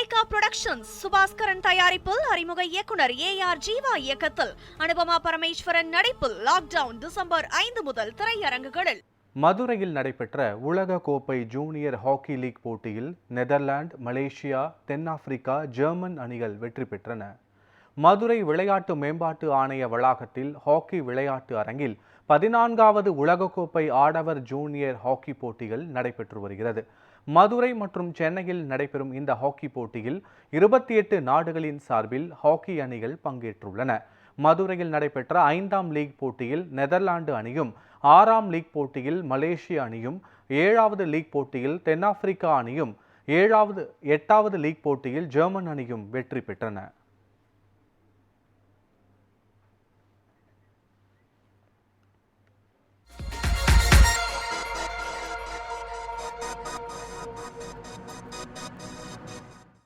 Monica Productions Subaskaran தயாரிப்பில் அறிமுக இயக்குனர் ஏஆர் ஜீவா இயக்கத்தில் அனுபமா பரமேஸ்வரன் நடிப்பில் லாக்டவுன் டிசம்பர் 5 முதல் திரையரங்குகளில். மதுரையில் நடைபெற்ற உலக கோப்பை ஜூனியர் ஹாக்கி லீக் போட்டியில் நெதர்லாந்து, மலேசியா, தென்னாப்பிரிக்கா, ஜெர்மன் அணிகள் வெற்றி பெற்றன. மதுரை விளையாட்டு மேம்பாட்டு ஆணைய வளாகத்தில் ஹாக்கி விளையாட்டு அரங்கில் 14வது உலகக்கோப்பை ஆடவர் ஜூனியர் ஹாக்கி போட்டிகள் நடைபெற்று வருகிறது. மதுரை மற்றும் சென்னையில் நடைபெறும் இந்த ஹாக்கி போட்டியில் 28 நாடுகளின் சார்பில் ஹாக்கி அணிகள் பங்கேற்றுள்ளன. மதுரையில் நடைபெற்ற 5ஆம் லீக் போட்டியில் நெதர்லாந்து அணியும், 6ஆம் லீக் போட்டியில் மலேசிய அணியும், 7வது லீக் போட்டியில் தென்னாப்பிரிக்கா அணியும், 8வது லீக் போட்டியில் ஜெர்மன் அணியும் வெற்றி பெற்றன.